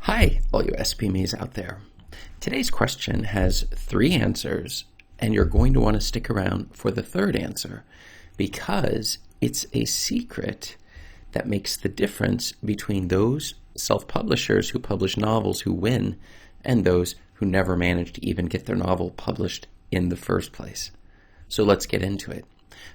Hi, all you SPMEs out there. Today's question has 3 answers, and you're going to want to stick around for the 3rd answer because it's a secret that makes the difference between those self-publishers who publish novels who win and those who never manage to even get their novel published in the first place. So let's get into it.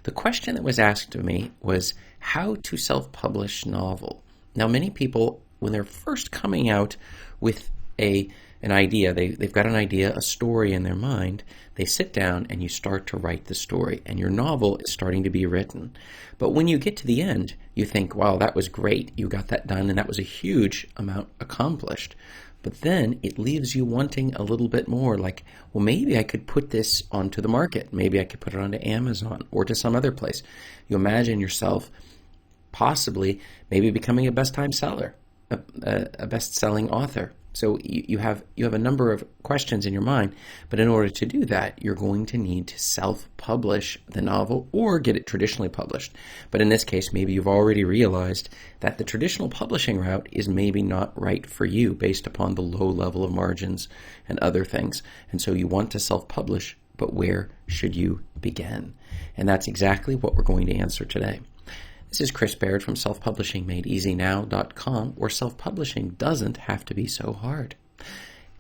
The question that was asked of me was how to self-publish novel. Now, many people, when they're first coming out with an idea, they've got an idea, a story in their mind, they sit down and you start to write the story, and your novel is starting to be written. But when you get to the end, you think, wow, that was great, you got that done, and that was a huge amount accomplished. But then it leaves you wanting a little bit more, like, well, maybe I could put this onto the market. Maybe I could put it onto Amazon or to some other place. You imagine yourself possibly maybe becoming a best-time seller, a best-selling author. So you have a number of questions in your mind, but in order to do that, you're going to need to self-publish the novel or get it traditionally published. But in this case, maybe you've already realized that the traditional publishing route is maybe not right for you based upon the low level of margins and other things. And so you want to self-publish, but where should you begin? And that's exactly what we're going to answer today. This is Chris Baird from selfpublishingmadeeasynow.com, where self-publishing doesn't have to be so hard.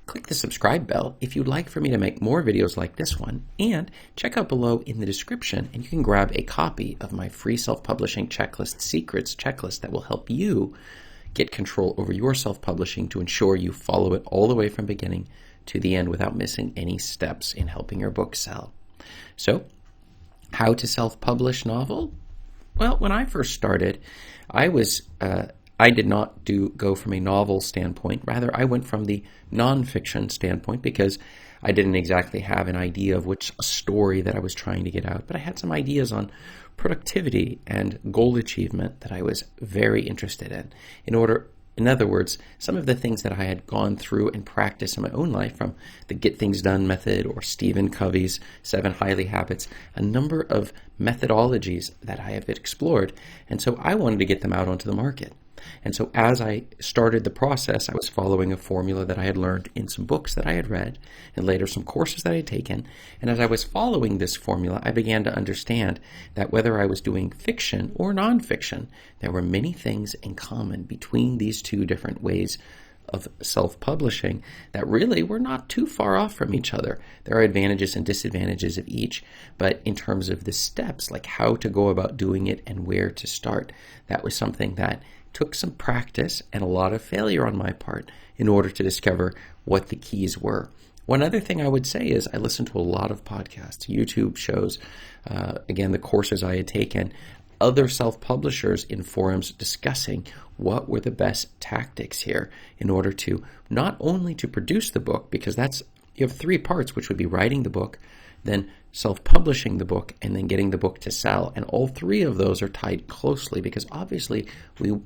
Click the subscribe bell if you'd like for me to make more videos like this one, and check out below in the description and you can grab a copy of my free self-publishing checklist secrets checklist that will help you get control over your self-publishing to ensure you follow it all the way from beginning to the end without missing any steps in helping your book sell. So, how to self-publish novel? Well, when I first started, I did not go from a novel standpoint. Rather, I went from the nonfiction standpoint because I didn't exactly have an idea of which story that I was trying to get out. But I had some ideas on productivity and goal achievement that I was very interested in. In other words, some of the things that I had gone through and practiced in my own life, from the Get Things Done method or Stephen Covey's 7 Highly Habits, a number of methodologies that I have explored. And so I wanted to get them out onto the market. And so as I started the process, I was following a formula that I had learned in some books that I had read and later some courses that I had taken. And as I was following this formula, I began to understand that whether I was doing fiction or nonfiction, there were many things in common between these two different ways of self-publishing that really were not too far off from each other. There are advantages and disadvantages of each, but in terms of the steps, like how to go about doing it and where to start, that was something that took some practice and a lot of failure on my part in order to discover what the keys were. One other thing I would say is I listened to a lot of podcasts, YouTube shows, again, the courses I had taken, other self-publishers in forums discussing what were the best tactics here in order to not only to produce the book, because you have 3 parts, which would be writing the book, then self-publishing the book, and then getting the book to sell. And all 3 of those are tied closely because obviously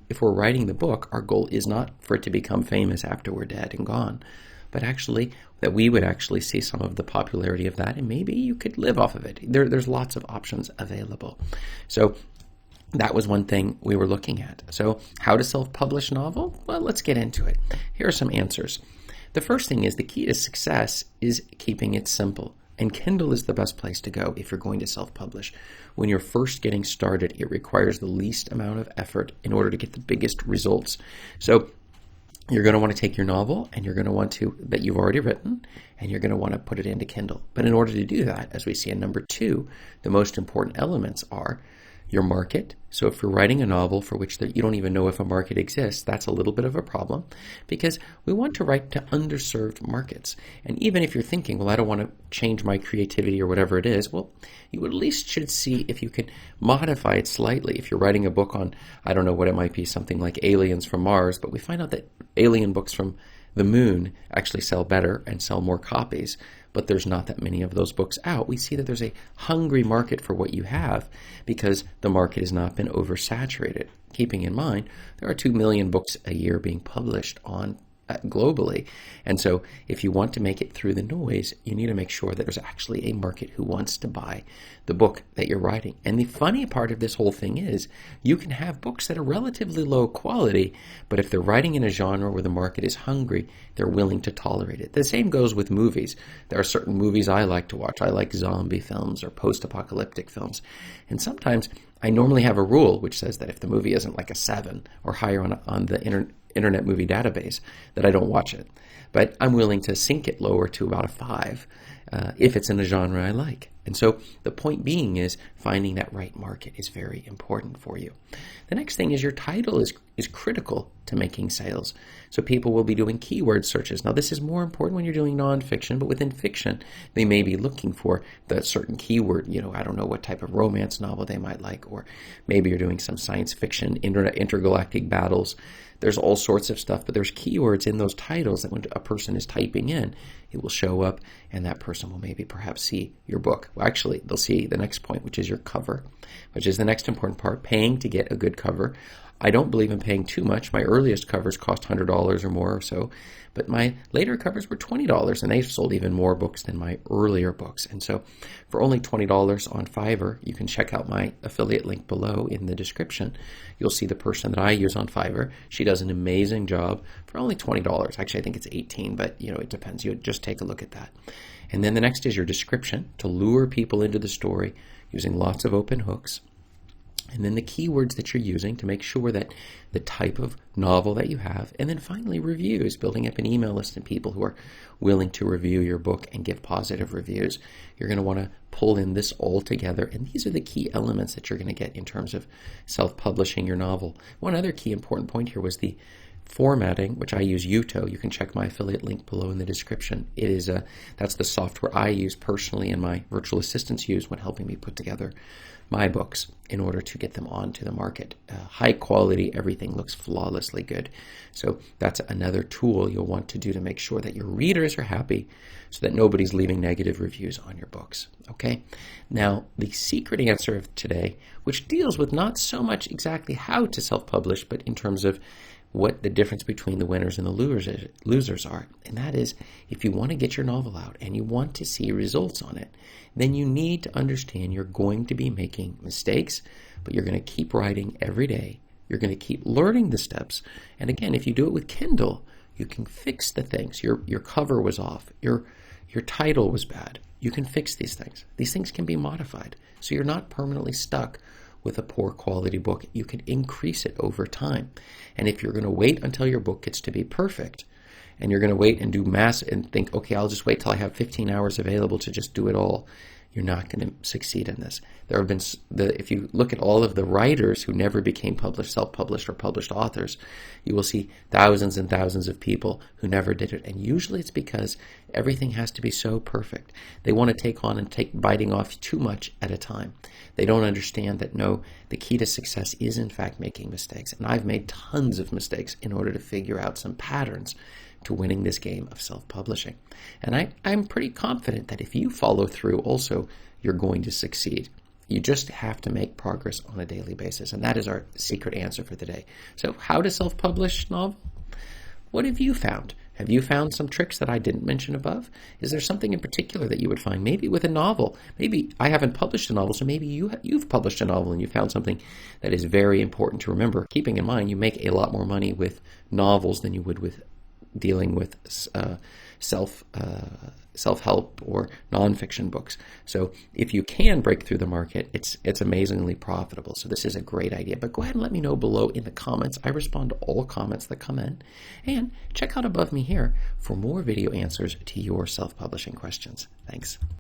if we're writing the book, our goal is not for it to become famous after we're dead and gone, but actually that we would actually see some of the popularity of that, and maybe you could live off of it. There's lots of options available. So that was one thing we were looking at. So how to self-publish novel? Well, let's get into it. Here are some answers. The first thing is the key to success is keeping it simple. And Kindle is the best place to go if you're going to self-publish. When you're first getting started, it requires the least amount of effort in order to get the biggest results. So you're going to want to take your novel and you're going to want to, that you've already written, and you're going to want to put it into Kindle. But in order to do that, as we see in number 2, the most important elements are your market. So if you're writing a novel for which you don't even know if a market exists, that's a little bit of a problem because we want to write to underserved markets. And even if you're thinking, well, I don't want to change my creativity or whatever it is, well, you at least should see if you can modify it slightly. If you're writing a book on, I don't know what it might be, something like aliens from Mars, but we find out that alien books from the moon actually sell better and sell more copies, but there's not that many of those books out. We see that there's a hungry market for what you have because the market has not been oversaturated. Keeping in mind, there are 2 million books a year being published on globally. And so if you want to make it through the noise, you need to make sure that there's actually a market who wants to buy the book that you're writing. And the funny part of this whole thing is you can have books that are relatively low quality, but if they're writing in a genre where the market is hungry, they're willing to tolerate it. The same goes with movies. There are certain movies I like to watch. I like zombie films or post-apocalyptic films. And sometimes I normally have a rule which says that if the movie isn't like a 7 or higher on the Internet Movie Database, that I don't watch it. But I'm willing to sink it lower to about a 5 if it's in a genre I like. And so the point being is finding that right market is very important for you. The next thing is your title is critical to making sales. So people will be doing keyword searches. Now this is more important when you're doing nonfiction, but within fiction, they may be looking for the certain keyword. I don't know what type of romance novel they might like, or maybe you're doing some science fiction, intergalactic battles. There's all sorts of stuff, but there's keywords in those titles that when a person is typing in, it will show up and that person will maybe perhaps see your book. Well, actually, they'll see the next point, which is your cover, which is the next important part, paying to get a good cover. I don't believe in paying too much. My earliest covers cost $100 or more or so, but my later covers were $20, and they've sold even more books than my earlier books. And so for only $20 on Fiverr, you can check out my affiliate link below in the description. You'll see the person that I use on Fiverr. She does an amazing job for only $20. Actually, I think it's $18, but it depends. You just take a look at that. And then the next is your description to lure people into the story using lots of open hooks. And then the keywords that you're using to make sure that the type of novel that you have. And then finally, reviews, building up an email list of people who are willing to review your book and give positive reviews. You're going to want to pull in this all together. And these are the key elements that you're going to get in terms of self-publishing your novel. One other key important point here was the formatting, which I use Uto. You can check my affiliate link below in the description. That's the software I use personally and my virtual assistants use when helping me put together my books in order to get them onto the market. High quality, everything looks flawlessly good. So that's another tool you'll want to do to make sure that your readers are happy so that nobody's leaving negative reviews on your books. Okay? Now, the secret answer of today, which deals with not so much exactly how to self-publish, but in terms of what the difference between the winners and the losers are. And that is, if you want to get your novel out and you want to see results on it, then you need to understand you're going to be making mistakes, but you're going to keep writing every day. You're going to keep learning the steps. And again, if you do it with Kindle, you can fix the things. Your cover was off. Your title was bad. You can fix these things. These things can be modified. So you're not permanently stuck with a poor quality book. You can increase it over time. And if you're going to wait until your book gets to be perfect, and you're going to wait and do mass and think, okay, I'll just wait till I have 15 hours available to just do it all, you're not going to succeed in this. There have been, if you look at all of the writers who never became published, self-published, or published authors, you will see thousands and thousands of people who never did it. And usually it's because everything has to be so perfect. They want to take on and biting off too much at a time. They don't understand that, no, the key to success is in fact making mistakes. And I've made tons of mistakes in order to figure out some patterns to winning this game of self-publishing. And I'm pretty confident that if you follow through also, you're going to succeed. You just have to make progress on a daily basis. And that is our secret answer for today. So how to self-publish novel? What have you found? Have you found some tricks that I didn't mention above? Is there something in particular that you would find? Maybe with a novel. Maybe I haven't published a novel, so maybe you've published a novel and you found something that is very important to remember. Keeping in mind, you make a lot more money with novels than you would with dealing with self-help or nonfiction books. So if you can break through the market, it's amazingly profitable. So this is a great idea. But go ahead and let me know below in the comments. I respond to all comments that come in. And check out above me here for more video answers to your self-publishing questions. Thanks.